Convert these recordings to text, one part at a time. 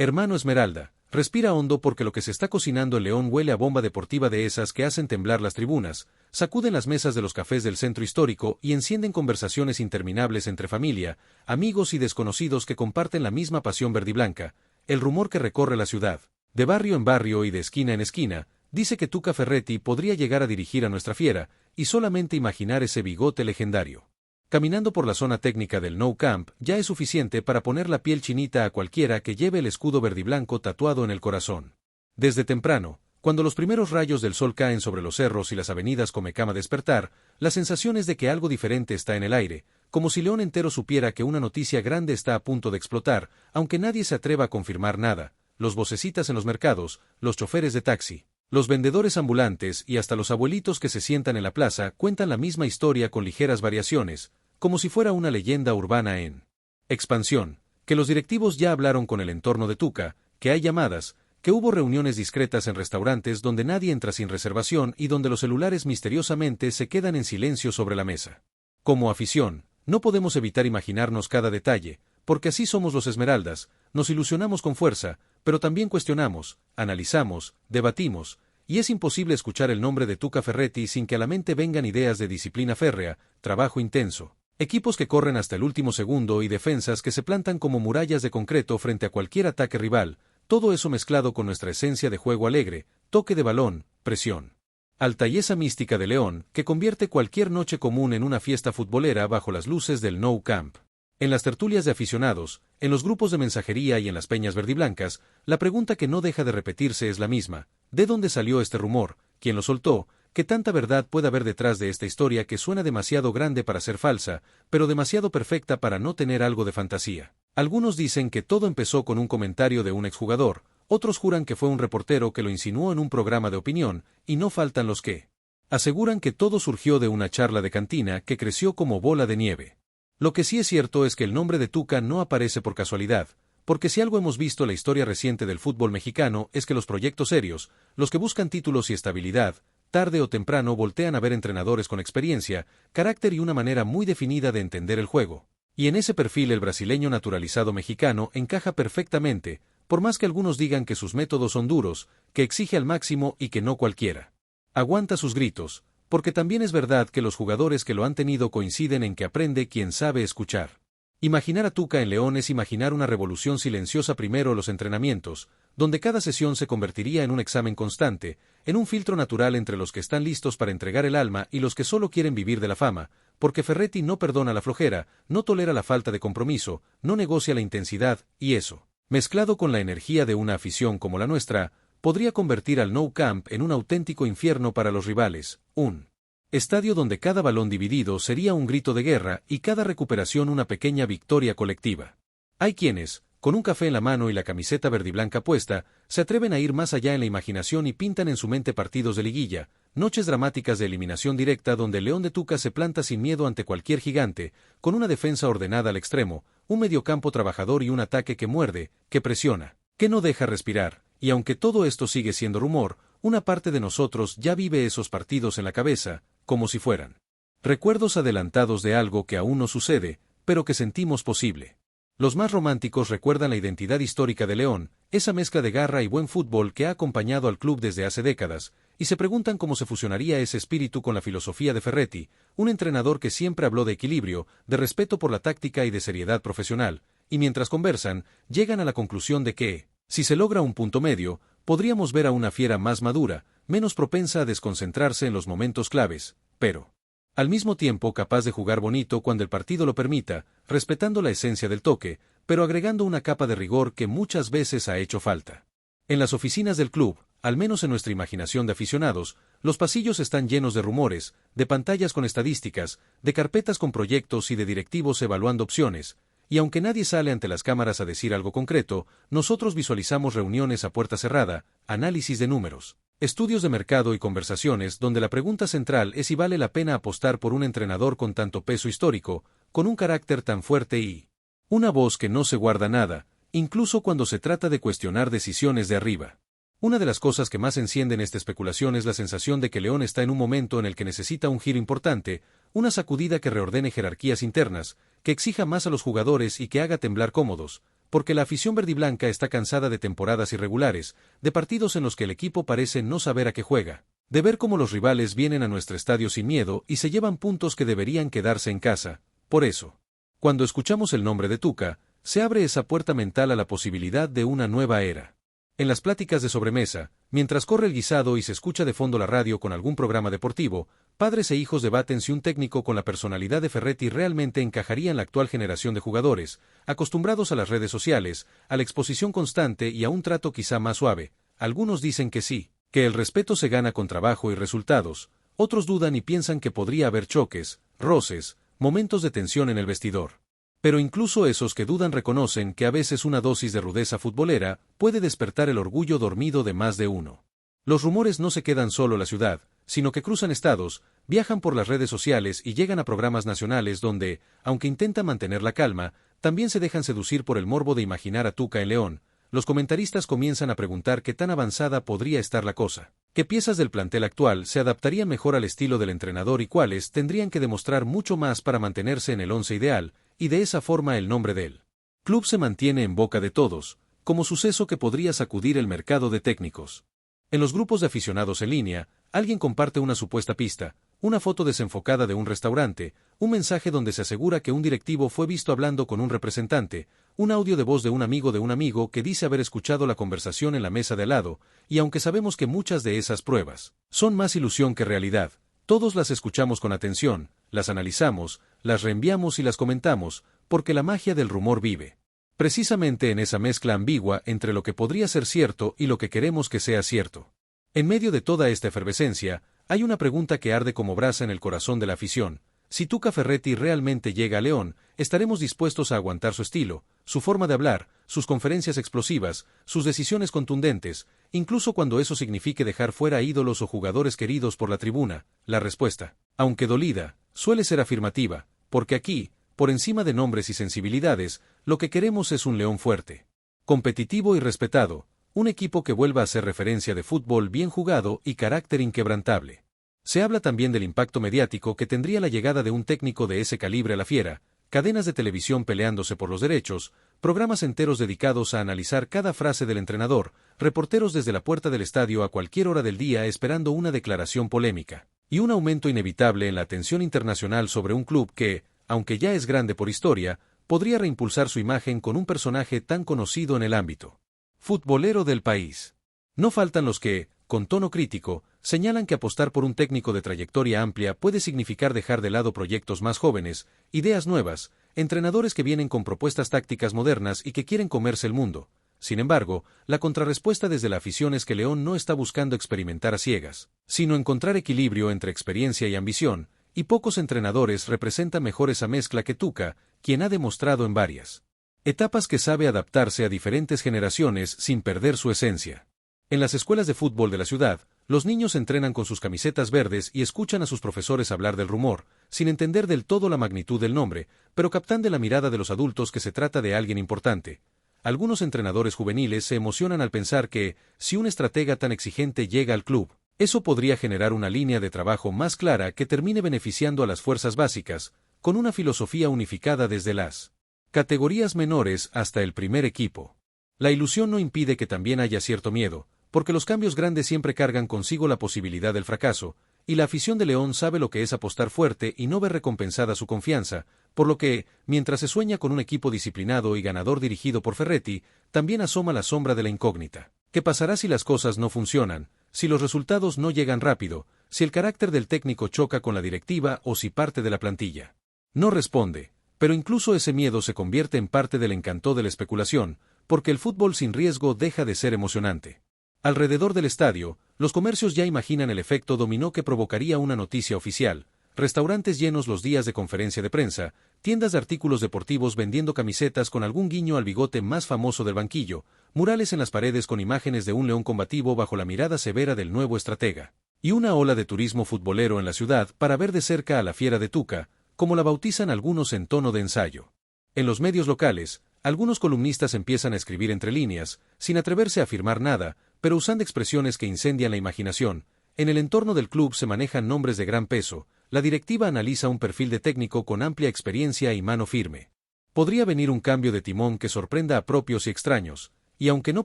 Hermano Esmeralda, respira hondo porque lo que se está cocinando en León huele a bomba deportiva de esas que hacen temblar las tribunas, sacuden las mesas de los cafés del centro histórico y encienden conversaciones interminables entre familia, amigos y desconocidos que comparten la misma pasión verdiblanca. El rumor que recorre la ciudad, de barrio en barrio y de esquina en esquina, dice que Tuca Ferretti podría llegar a dirigir a nuestra fiera, y solamente imaginar ese bigote legendario. Caminando por la zona técnica del Nou Camp ya es suficiente para poner la piel chinita a cualquiera que lleve el escudo verdiblanco tatuado en el corazón. Desde temprano, cuando los primeros rayos del sol caen sobre los cerros y las avenidas Comecama despertar, la sensación es de que algo diferente está en el aire, como si León entero supiera que una noticia grande está a punto de explotar, aunque nadie se atreva a confirmar nada. Los vocecitas en los mercados, los choferes de taxi, los vendedores ambulantes y hasta los abuelitos que se sientan en la plaza cuentan la misma historia con ligeras variaciones, como si fuera una leyenda urbana en expansión, que los directivos ya hablaron con el entorno de Tuca, que hay llamadas, que hubo reuniones discretas en restaurantes donde nadie entra sin reservación y donde los celulares misteriosamente se quedan en silencio sobre la mesa. Como afición, no podemos evitar imaginarnos cada detalle, porque así somos los Esmeraldas, nos ilusionamos con fuerza, pero también cuestionamos, analizamos, debatimos, y es imposible escuchar el nombre de Tuca Ferretti sin que a la mente vengan ideas de disciplina férrea, trabajo intenso, equipos que corren hasta el último segundo y defensas que se plantan como murallas de concreto frente a cualquier ataque rival, todo eso mezclado con nuestra esencia de juego alegre, toque de balón, presión alta y esa mística de León que convierte cualquier noche común en una fiesta futbolera bajo las luces del Nou Camp. En las tertulias de aficionados, en los grupos de mensajería y en las peñas verdiblancas, la pregunta que no deja de repetirse es la misma: ¿de dónde salió este rumor? ¿Quién lo soltó? ¿Qué tanta verdad puede haber detrás de esta historia que suena demasiado grande para ser falsa, pero demasiado perfecta para no tener algo de fantasía? Algunos dicen que todo empezó con un comentario de un exjugador, otros juran que fue un reportero que lo insinuó en un programa de opinión, y no faltan los que aseguran que todo surgió de una charla de cantina que creció como bola de nieve. Lo que sí es cierto es que el nombre de Tuca no aparece por casualidad, porque si algo hemos visto en la historia reciente del fútbol mexicano es que los proyectos serios, los que buscan títulos y estabilidad, tarde o temprano voltean a ver entrenadores con experiencia, carácter y una manera muy definida de entender el juego. Y en ese perfil el brasileño naturalizado mexicano encaja perfectamente, por más que algunos digan que sus métodos son duros, que exige al máximo y que no cualquiera aguanta sus gritos, porque también es verdad que los jugadores que lo han tenido coinciden en que aprende quien sabe escuchar. Imaginar a Tuca en León es imaginar una revolución silenciosa primero los entrenamientos, donde cada sesión se convertiría en un examen constante, en un filtro natural entre los que están listos para entregar el alma y los que solo quieren vivir de la fama, porque Ferretti no perdona la flojera, no tolera la falta de compromiso, no negocia la intensidad, y eso, mezclado con la energía de una afición como la nuestra, podría convertir al Nou Camp en un auténtico infierno para los rivales, un estadio donde cada balón dividido sería un grito de guerra y cada recuperación una pequeña victoria colectiva. Hay quienes, con un café en la mano y la camiseta verdiblanca puesta, se atreven a ir más allá en la imaginación y pintan en su mente partidos de liguilla, noches dramáticas de eliminación directa donde el León de Tuca se planta sin miedo ante cualquier gigante, con una defensa ordenada al extremo, un mediocampo trabajador y un ataque que muerde, que presiona, que no deja respirar, y aunque todo esto sigue siendo rumor, una parte de nosotros ya vive esos partidos en la cabeza, como si fueran recuerdos adelantados de algo que aún no sucede, pero que sentimos posible. Los más románticos recuerdan la identidad histórica de León, esa mezcla de garra y buen fútbol que ha acompañado al club desde hace décadas, y se preguntan cómo se fusionaría ese espíritu con la filosofía de Ferretti, un entrenador que siempre habló de equilibrio, de respeto por la táctica y de seriedad profesional, y mientras conversan, llegan a la conclusión de que, si se logra un punto medio, podríamos ver a una fiera más madura, menos propensa a desconcentrarse en los momentos claves, pero al mismo tiempo capaz de jugar bonito cuando el partido lo permita, respetando la esencia del toque, pero agregando una capa de rigor que muchas veces ha hecho falta. En las oficinas del club, al menos en nuestra imaginación de aficionados, los pasillos están llenos de rumores, de pantallas con estadísticas, de carpetas con proyectos y de directivos evaluando opciones, y aunque nadie sale ante las cámaras a decir algo concreto, nosotros visualizamos reuniones a puerta cerrada, análisis de números, estudios de mercado y conversaciones donde la pregunta central es si vale la pena apostar por un entrenador con tanto peso histórico, con un carácter tan fuerte y una voz que no se guarda nada, incluso cuando se trata de cuestionar decisiones de arriba. Una de las cosas que más encienden esta especulación es la sensación de que León está en un momento en el que necesita un giro importante, una sacudida que reordene jerarquías internas, que exija más a los jugadores y que haga temblar cómodos, porque la afición verdiblanca está cansada de temporadas irregulares, de partidos en los que el equipo parece no saber a qué juega, de ver cómo los rivales vienen a nuestro estadio sin miedo y se llevan puntos que deberían quedarse en casa. Por eso, cuando escuchamos el nombre de Tuca, se abre esa puerta mental a la posibilidad de una nueva era. En las pláticas de sobremesa, mientras corre el guisado y se escucha de fondo la radio con algún programa deportivo, padres e hijos debaten si un técnico con la personalidad de Ferretti realmente encajaría en la actual generación de jugadores, acostumbrados a las redes sociales, a la exposición constante y a un trato quizá más suave. Algunos dicen que sí, que el respeto se gana con trabajo y resultados, otros dudan y piensan que podría haber choques, roces, momentos de tensión en el vestidor. Pero incluso esos que dudan reconocen que a veces una dosis de rudeza futbolera puede despertar el orgullo dormido de más de uno. Los rumores no se quedan solo en la ciudad, sino que cruzan estados, viajan por las redes sociales y llegan a programas nacionales donde, aunque intentan mantener la calma, también se dejan seducir por el morbo de imaginar a Tuca en León. Los comentaristas comienzan a preguntar qué tan avanzada podría estar la cosa, qué piezas del plantel actual se adaptarían mejor al estilo del entrenador y cuáles tendrían que demostrar mucho más para mantenerse en el once ideal, y de esa forma el nombre del club se mantiene en boca de todos, como suceso que podría sacudir el mercado de técnicos. En los grupos de aficionados en línea, alguien comparte una supuesta pista, una foto desenfocada de un restaurante, un mensaje donde se asegura que un directivo fue visto hablando con un representante, un audio de voz de un amigo que dice haber escuchado la conversación en la mesa de al lado, y aunque sabemos que muchas de esas pruebas son más ilusión que realidad, todos las escuchamos con atención, las analizamos, las reenviamos y las comentamos, porque la magia del rumor vive precisamente en esa mezcla ambigua entre lo que podría ser cierto y lo que queremos que sea cierto. En medio de toda esta efervescencia, hay una pregunta que arde como brasa en el corazón de la afición. Si Tuca Ferretti realmente llega a León, ¿estaremos dispuestos a aguantar su estilo, su forma de hablar, sus conferencias explosivas, sus decisiones contundentes, incluso cuando eso signifique dejar fuera a ídolos o jugadores queridos por la tribuna? La respuesta, aunque dolida, suele ser afirmativa, porque aquí, por encima de nombres y sensibilidades, lo que queremos es un León fuerte, competitivo y respetado, un equipo que vuelva a ser referencia de fútbol bien jugado y carácter inquebrantable. Se habla también del impacto mediático que tendría la llegada de un técnico de ese calibre a la Fiera, cadenas de televisión peleándose por los derechos, programas enteros dedicados a analizar cada frase del entrenador, reporteros desde la puerta del estadio a cualquier hora del día esperando una declaración polémica, y un aumento inevitable en la atención internacional sobre un club que, aunque ya es grande por historia, podría reimpulsar su imagen con un personaje tan conocido en el ámbito futbolero del país. No faltan los que, con tono crítico, señalan que apostar por un técnico de trayectoria amplia puede significar dejar de lado proyectos más jóvenes, ideas nuevas, entrenadores que vienen con propuestas tácticas modernas y que quieren comerse el mundo. Sin embargo, la contrarrespuesta desde la afición es que León no está buscando experimentar a ciegas, sino encontrar equilibrio entre experiencia y ambición, y pocos entrenadores representan mejor esa mezcla que Tuca, quien ha demostrado en varias etapas que sabe adaptarse a diferentes generaciones sin perder su esencia. En las escuelas de fútbol de la ciudad, los niños entrenan con sus camisetas verdes y escuchan a sus profesores hablar del rumor, sin entender del todo la magnitud del nombre, pero captan de la mirada de los adultos que se trata de alguien importante. Algunos entrenadores juveniles se emocionan al pensar que, si un estratega tan exigente llega al club, eso podría generar una línea de trabajo más clara que termine beneficiando a las fuerzas básicas, con una filosofía unificada desde las categorías menores hasta el primer equipo. La ilusión no impide que también haya cierto miedo, porque los cambios grandes siempre cargan consigo la posibilidad del fracaso, y la afición de León sabe lo que es apostar fuerte y no ver recompensada su confianza, por lo que, mientras se sueña con un equipo disciplinado y ganador dirigido por Ferretti, también asoma la sombra de la incógnita. ¿Qué pasará si las cosas no funcionan, si los resultados no llegan rápido, si el carácter del técnico choca con la directiva o si parte de la plantilla no responde? Pero incluso ese miedo se convierte en parte del encanto de la especulación, porque el fútbol sin riesgo deja de ser emocionante. Alrededor del estadio, los comercios ya imaginan el efecto dominó que provocaría una noticia oficial, restaurantes llenos los días de conferencia de prensa, tiendas de artículos deportivos vendiendo camisetas con algún guiño al bigote más famoso del banquillo, murales en las paredes con imágenes de un león combativo bajo la mirada severa del nuevo estratega, y una ola de turismo futbolero en la ciudad para ver de cerca a la Fiera de Tuca, como la bautizan algunos en tono de ensayo. En los medios locales, algunos columnistas empiezan a escribir entre líneas, sin atreverse a afirmar nada, pero usando expresiones que incendian la imaginación. En el entorno del club se manejan nombres de gran peso, la directiva analiza un perfil de técnico con amplia experiencia y mano firme. Podría venir un cambio de timón que sorprenda a propios y extraños, y aunque no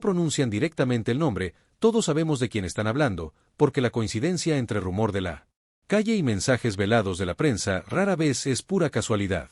pronuncian directamente el nombre, todos sabemos de quién están hablando, porque la coincidencia entre rumor de la calle y mensajes velados de la prensa rara vez es pura casualidad.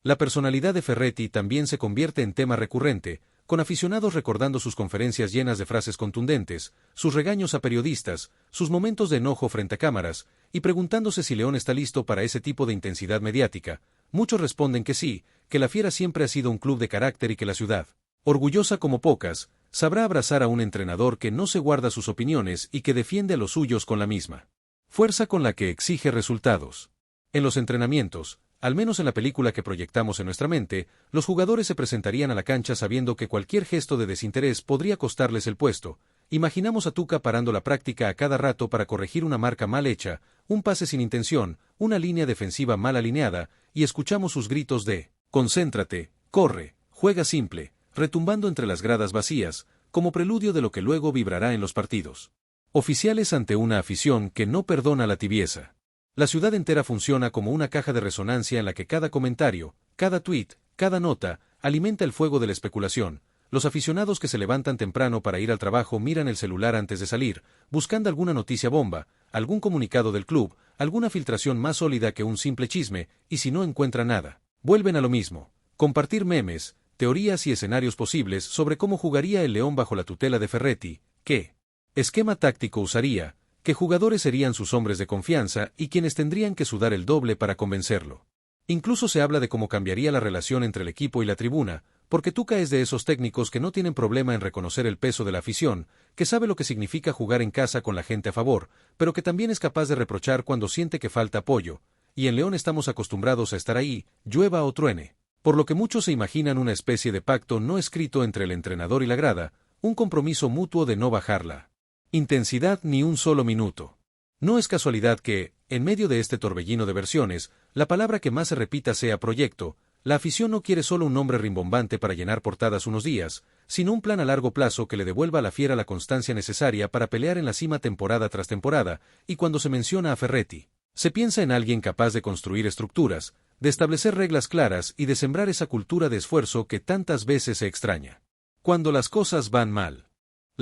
La personalidad de Ferretti también se convierte en tema recurrente, con aficionados recordando sus conferencias llenas de frases contundentes, sus regaños a periodistas, sus momentos de enojo frente a cámaras, y preguntándose si León está listo para ese tipo de intensidad mediática. Muchos responden que sí, que la Fiera siempre ha sido un club de carácter y que la ciudad, orgullosa como pocas, sabrá abrazar a un entrenador que no se guarda sus opiniones y que defiende a los suyos con la misma fuerza con la que exige resultados. En los entrenamientos, al menos en la película que proyectamos en nuestra mente, los jugadores se presentarían a la cancha sabiendo que cualquier gesto de desinterés podría costarles el puesto. Imaginamos a Tuca parando la práctica a cada rato para corregir una marca mal hecha, un pase sin intención, una línea defensiva mal alineada, y escuchamos sus gritos de «concéntrate, corre, juega simple», retumbando entre las gradas vacías, como preludio de lo que luego vibrará en los partidos oficiales ante una afición que no perdona la tibieza. La ciudad entera funciona como una caja de resonancia en la que cada comentario, cada tuit, cada nota, alimenta el fuego de la especulación. Los aficionados que se levantan temprano para ir al trabajo miran el celular antes de salir, buscando alguna noticia bomba, algún comunicado del club, alguna filtración más sólida que un simple chisme, y si no encuentran nada, vuelven a lo mismo. Compartir memes, teorías y escenarios posibles sobre cómo jugaría el León bajo la tutela de Ferretti, qué esquema táctico usaría, qué jugadores serían sus hombres de confianza y quienes tendrían que sudar el doble para convencerlo. Incluso se habla de cómo cambiaría la relación entre el equipo y la tribuna, porque Tuca es de esos técnicos que no tienen problema en reconocer el peso de la afición, que sabe lo que significa jugar en casa con la gente a favor, pero que también es capaz de reprochar cuando siente que falta apoyo, y en León estamos acostumbrados a estar ahí, llueva o truene. Por lo que muchos se imaginan una especie de pacto no escrito entre el entrenador y la grada, un compromiso mutuo de no bajarla intensidad ni un solo minuto. No es casualidad que, en medio de este torbellino de versiones, la palabra que más se repita sea proyecto. La afición no quiere solo un nombre rimbombante para llenar portadas unos días, sino un plan a largo plazo que le devuelva a la Fiera la constancia necesaria para pelear en la cima temporada tras temporada, y cuando se menciona a Ferretti, se piensa en alguien capaz de construir estructuras, de establecer reglas claras y de sembrar esa cultura de esfuerzo que tantas veces se extraña cuando las cosas van mal.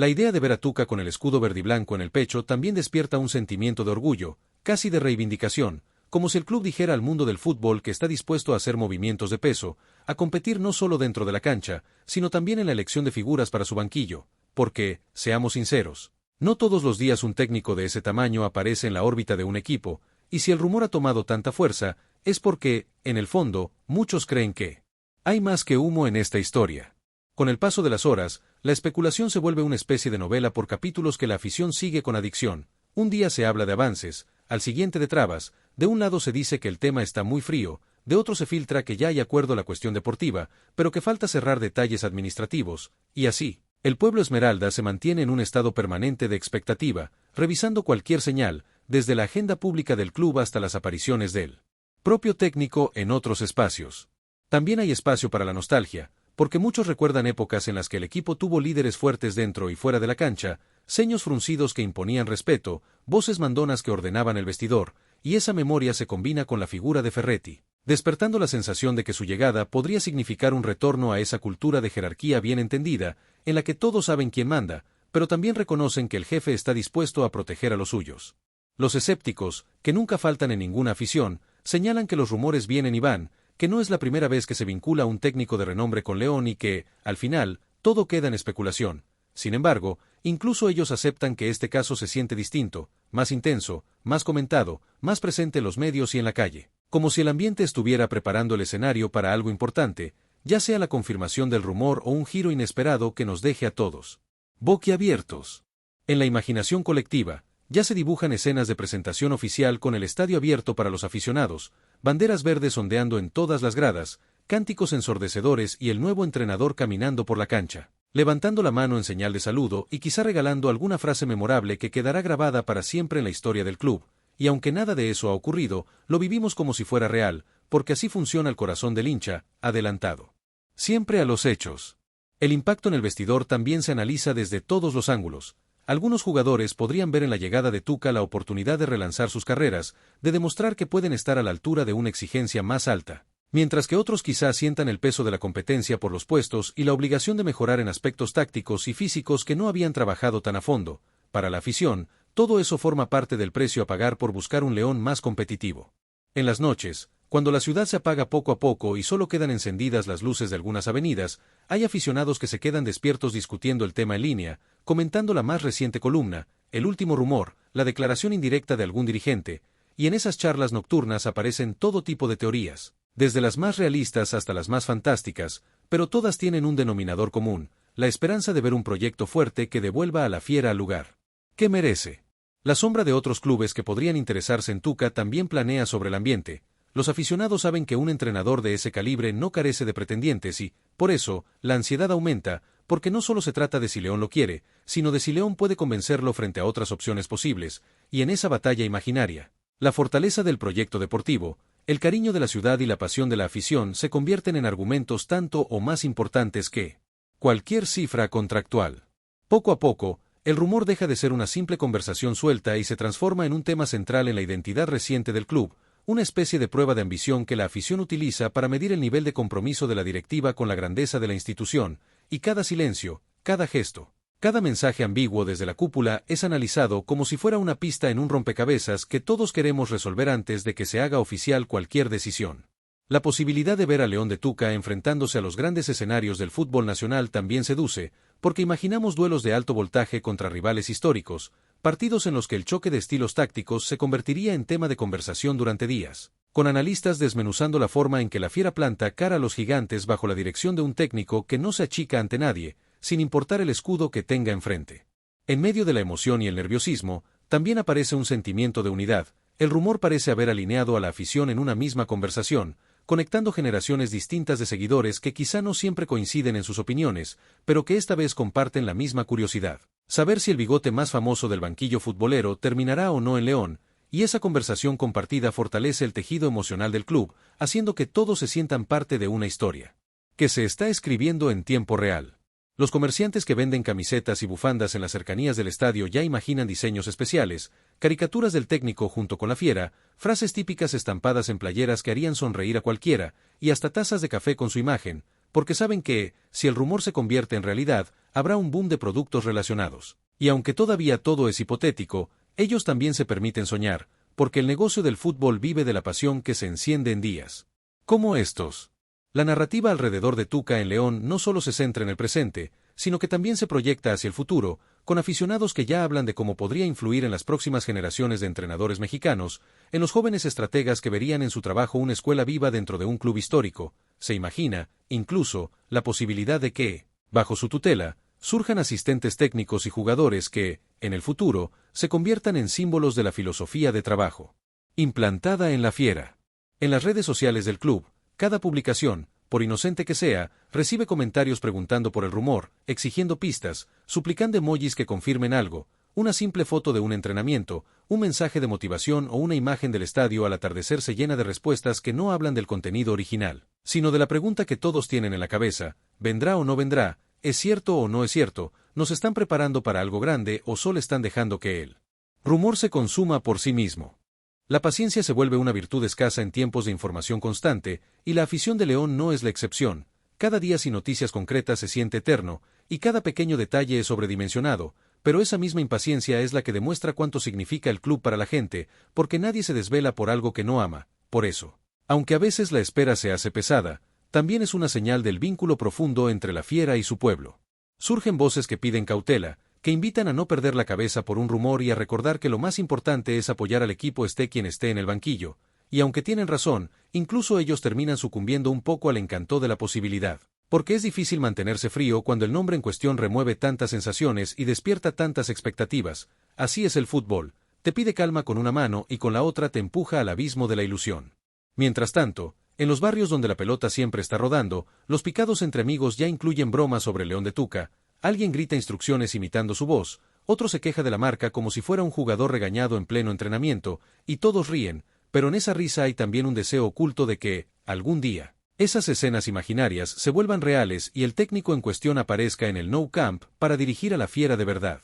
La idea de ver a Tuca con el escudo verdiblanco en el pecho también despierta un sentimiento de orgullo, casi de reivindicación, como si el club dijera al mundo del fútbol que está dispuesto a hacer movimientos de peso, a competir no solo dentro de la cancha, sino también en la elección de figuras para su banquillo, porque, seamos sinceros, no todos los días un técnico de ese tamaño aparece en la órbita de un equipo, y si el rumor ha tomado tanta fuerza, es porque, en el fondo, muchos creen que hay más que humo en esta historia. Con el paso de las horas, la especulación se vuelve una especie de novela por capítulos que la afición sigue con adicción. Un día se habla de avances, al siguiente de trabas, de un lado se dice que el tema está muy frío, de otro se filtra que ya hay acuerdo la cuestión deportiva, pero que falta cerrar detalles administrativos, y así, el pueblo Esmeralda se mantiene en un estado permanente de expectativa, revisando cualquier señal, desde la agenda pública del club hasta las apariciones del propio técnico en otros espacios. También hay espacio para la nostalgia, porque muchos recuerdan épocas en las que el equipo tuvo líderes fuertes dentro y fuera de la cancha, ceños fruncidos que imponían respeto, voces mandonas que ordenaban el vestidor, y esa memoria se combina con la figura de Ferretti, despertando la sensación de que su llegada podría significar un retorno a esa cultura de jerarquía bien entendida, en la que todos saben quién manda, pero también reconocen que el jefe está dispuesto a proteger a los suyos. Los escépticos, que nunca faltan en ninguna afición, señalan que los rumores vienen y van, que no es la primera vez que se vincula a un técnico de renombre con León y que, al final, todo queda en especulación. Sin embargo, incluso ellos aceptan que este caso se siente distinto, más intenso, más comentado, más presente en los medios y en la calle, como si el ambiente estuviera preparando el escenario para algo importante, ya sea la confirmación del rumor o un giro inesperado que nos deje a todos boquiabiertos. En la imaginación colectiva, ya se dibujan escenas de presentación oficial con el estadio abierto para los aficionados, banderas verdes ondeando en todas las gradas, cánticos ensordecedores y el nuevo entrenador caminando por la cancha, levantando la mano en señal de saludo y quizá regalando alguna frase memorable que quedará grabada para siempre en la historia del club, y aunque nada de eso ha ocurrido, lo vivimos como si fuera real, porque así funciona el corazón del hincha, adelantado siempre a los hechos. El impacto en el vestidor también se analiza desde todos los ángulos. Algunos jugadores podrían ver en la llegada de Tuca la oportunidad de relanzar sus carreras, de demostrar que pueden estar a la altura de una exigencia más alta, mientras que otros quizás sientan el peso de la competencia por los puestos y la obligación de mejorar en aspectos tácticos y físicos que no habían trabajado tan a fondo. Para la afición, todo eso forma parte del precio a pagar por buscar un León más competitivo. En las noches, cuando la ciudad se apaga poco a poco y solo quedan encendidas las luces de algunas avenidas, hay aficionados que se quedan despiertos discutiendo el tema en línea, comentando la más reciente columna, el último rumor, la declaración indirecta de algún dirigente, y en esas charlas nocturnas aparecen todo tipo de teorías, desde las más realistas hasta las más fantásticas, pero todas tienen un denominador común, la esperanza de ver un proyecto fuerte que devuelva a la Fiera al lugar que merece. La sombra de otros clubes que podrían interesarse en Tuca también planea sobre el ambiente. Los aficionados saben que un entrenador de ese calibre no carece de pretendientes y, por eso, la ansiedad aumenta, porque no solo se trata de si León lo quiere, sino de si León puede convencerlo frente a otras opciones posibles, y en esa batalla imaginaria, la fortaleza del proyecto deportivo, el cariño de la ciudad y la pasión de la afición se convierten en argumentos tanto o más importantes que cualquier cifra contractual. Poco a poco, el rumor deja de ser una simple conversación suelta y se transforma en un tema central en la identidad reciente del club, una especie de prueba de ambición que la afición utiliza para medir el nivel de compromiso de la directiva con la grandeza de la institución, y cada silencio, cada gesto, cada mensaje ambiguo desde la cúpula es analizado como si fuera una pista en un rompecabezas que todos queremos resolver antes de que se haga oficial cualquier decisión. La posibilidad de ver a León de Tuca enfrentándose a los grandes escenarios del fútbol nacional también seduce, porque imaginamos duelos de alto voltaje contra rivales históricos, partidos en los que el choque de estilos tácticos se convertiría en tema de conversación durante días, con analistas desmenuzando la forma en que la Fiera planta cara a los gigantes bajo la dirección de un técnico que no se achica ante nadie, sin importar el escudo que tenga enfrente. En medio de la emoción y el nerviosismo, también aparece un sentimiento de unidad. El rumor parece haber alineado a la afición en una misma conversación, conectando generaciones distintas de seguidores que quizá no siempre coinciden en sus opiniones, pero que esta vez comparten la misma curiosidad. Saber si el bigote más famoso del banquillo futbolero terminará o no en León, y esa conversación compartida fortalece el tejido emocional del club, haciendo que todos se sientan parte de una historia que se está escribiendo en tiempo real. Los comerciantes que venden camisetas y bufandas en las cercanías del estadio ya imaginan diseños especiales, caricaturas del técnico junto con la Fiera, frases típicas estampadas en playeras que harían sonreír a cualquiera, y hasta tazas de café con su imagen, porque saben que, si el rumor se convierte en realidad, habrá un boom de productos relacionados. Y aunque todavía todo es hipotético, ellos también se permiten soñar, porque el negocio del fútbol vive de la pasión que se enciende en días como estos. La narrativa alrededor de Tuca en León no solo se centra en el presente, sino que también se proyecta hacia el futuro, con aficionados que ya hablan de cómo podría influir en las próximas generaciones de entrenadores mexicanos, en los jóvenes estrategas que verían en su trabajo una escuela viva dentro de un club histórico. Se imagina, incluso, la posibilidad de que, bajo su tutela, surjan asistentes técnicos y jugadores que, en el futuro, se conviertan en símbolos de la filosofía de trabajo implantada en la Fiera. En las redes sociales del club, cada publicación, por inocente que sea, recibe comentarios preguntando por el rumor, exigiendo pistas, suplicando emojis que confirmen algo, una simple foto de un entrenamiento, un mensaje de motivación o una imagen del estadio al atardecer se llena de respuestas que no hablan del contenido original, sino de la pregunta que todos tienen en la cabeza: ¿vendrá o no vendrá? ¿Es cierto o no es cierto? ¿Nos están preparando para algo grande o solo están dejando que el rumor se consuma por sí mismo? La paciencia se vuelve una virtud escasa en tiempos de información constante, y la afición de León no es la excepción. Cada día sin noticias concretas se siente eterno, y cada pequeño detalle es sobredimensionado, pero esa misma impaciencia es la que demuestra cuánto significa el club para la gente, porque nadie se desvela por algo que no ama. Por eso, aunque a veces la espera se hace pesada, también es una señal del vínculo profundo entre la Fiera y su pueblo. Surgen voces que piden cautela, que invitan a no perder la cabeza por un rumor y a recordar que lo más importante es apoyar al equipo esté quien esté en el banquillo, y aunque tienen razón, incluso ellos terminan sucumbiendo un poco al encanto de la posibilidad, porque es difícil mantenerse frío cuando el nombre en cuestión remueve tantas sensaciones y despierta tantas expectativas. Así es el fútbol, te pide calma con una mano y con la otra te empuja al abismo de la ilusión. Mientras tanto, en los barrios donde la pelota siempre está rodando, los picados entre amigos ya incluyen bromas sobre León de Tuca. Alguien grita instrucciones imitando su voz, otro se queja de la marca como si fuera un jugador regañado en pleno entrenamiento, y todos ríen, pero en esa risa hay también un deseo oculto de que, algún día, esas escenas imaginarias se vuelvan reales y el técnico en cuestión aparezca en el Nou Camp para dirigir a la Fiera de verdad.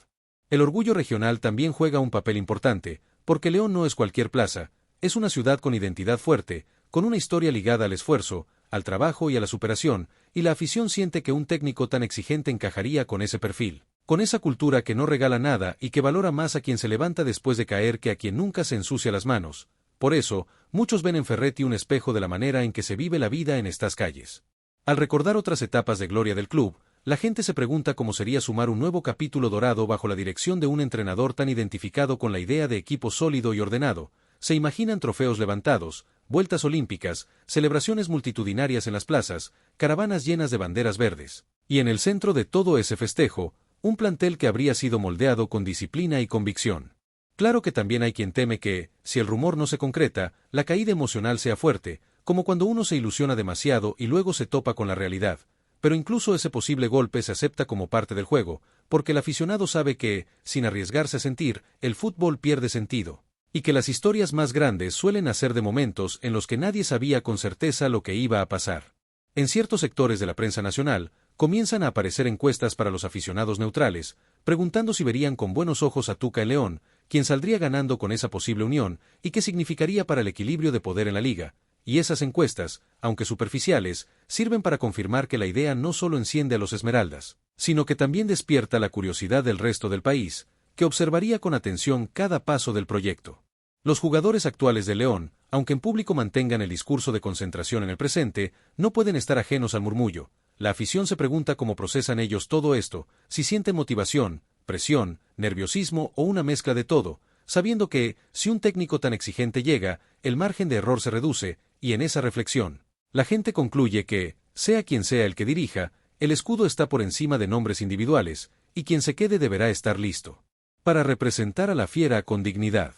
El orgullo regional también juega un papel importante, porque León no es cualquier plaza, es una ciudad con identidad fuerte, con una historia ligada al esfuerzo, al trabajo y a la superación, y la afición siente que un técnico tan exigente encajaría con ese perfil, con esa cultura que no regala nada y que valora más a quien se levanta después de caer que a quien nunca se ensucia las manos. Por eso, muchos ven en Ferretti un espejo de la manera en que se vive la vida en estas calles. Al recordar otras etapas de gloria del club, la gente se pregunta cómo sería sumar un nuevo capítulo dorado bajo la dirección de un entrenador tan identificado con la idea de equipo sólido y ordenado. Se imaginan trofeos levantados, vueltas olímpicas, celebraciones multitudinarias en las plazas, caravanas llenas de banderas verdes. Y en el centro de todo ese festejo, un plantel que habría sido moldeado con disciplina y convicción. Claro que también hay quien teme que, si el rumor no se concreta, la caída emocional sea fuerte, como cuando uno se ilusiona demasiado y luego se topa con la realidad. Pero incluso ese posible golpe se acepta como parte del juego, porque el aficionado sabe que, sin arriesgarse a sentir, el fútbol pierde sentido, y que las historias más grandes suelen nacer de momentos en los que nadie sabía con certeza lo que iba a pasar. En ciertos sectores de la prensa nacional, comienzan a aparecer encuestas para los aficionados neutrales, preguntando si verían con buenos ojos a Tuca en León, quien saldría ganando con esa posible unión, y qué significaría para el equilibrio de poder en la liga. Y esas encuestas, aunque superficiales, sirven para confirmar que la idea no solo enciende a los Esmeraldas, sino que también despierta la curiosidad del resto del país, que observaría con atención cada paso del proyecto. Los jugadores actuales de León, aunque en público mantengan el discurso de concentración en el presente, no pueden estar ajenos al murmullo. La afición se pregunta cómo procesan ellos todo esto, si sienten motivación, presión, nerviosismo o una mezcla de todo, sabiendo que, si un técnico tan exigente llega, el margen de error se reduce, y en esa reflexión, la gente concluye que, sea quien sea el que dirija, el escudo está por encima de nombres individuales, y quien se quede deberá estar listo para representar a la fiera con dignidad.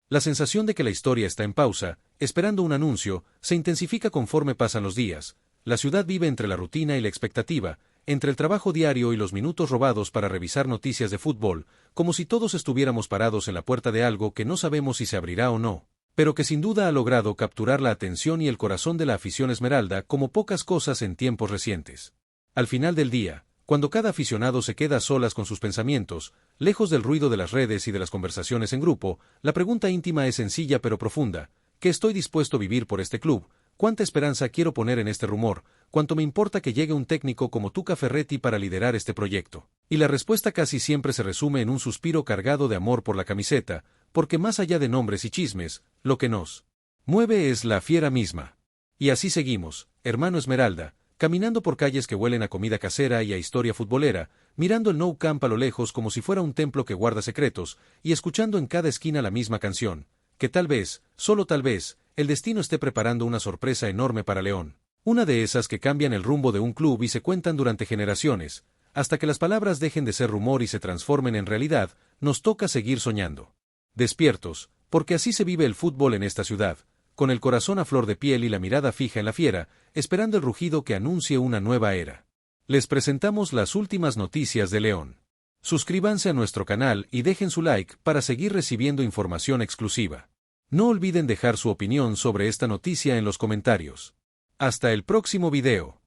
La sensación de que la historia está en pausa, esperando un anuncio, se intensifica conforme pasan los días. La ciudad vive entre la rutina y la expectativa, entre el trabajo diario y los minutos robados para revisar noticias de fútbol, como si todos estuviéramos parados en la puerta de algo que no sabemos si se abrirá o no, pero que sin duda ha logrado capturar la atención y el corazón de la afición esmeralda como pocas cosas en tiempos recientes. Al final del día, cuando cada aficionado se queda a solas con sus pensamientos, lejos del ruido de las redes y de las conversaciones en grupo, la pregunta íntima es sencilla pero profunda: ¿qué estoy dispuesto a vivir por este club? ¿Cuánta esperanza quiero poner en este rumor? ¿Cuánto me importa que llegue un técnico como Tuca Ferretti para liderar este proyecto? Y la respuesta casi siempre se resume en un suspiro cargado de amor por la camiseta, porque más allá de nombres y chismes, lo que nos mueve es la fiera misma. Y así seguimos, hermano Esmeralda, caminando por calles que huelen a comida casera y a historia futbolera, mirando el Nou Camp a lo lejos como si fuera un templo que guarda secretos, y escuchando en cada esquina la misma canción, que tal vez, solo tal vez, el destino esté preparando una sorpresa enorme para León. Una de esas que cambian el rumbo de un club y se cuentan durante generaciones, hasta que las palabras dejen de ser rumor y se transformen en realidad. Nos toca seguir soñando. Despiertos, porque así se vive el fútbol en esta ciudad, con el corazón a flor de piel y la mirada fija en la fiera, esperando el rugido que anuncie una nueva era. Les presentamos las últimas noticias de León. Suscríbanse a nuestro canal y dejen su like para seguir recibiendo información exclusiva. No olviden dejar su opinión sobre esta noticia en los comentarios. Hasta el próximo video.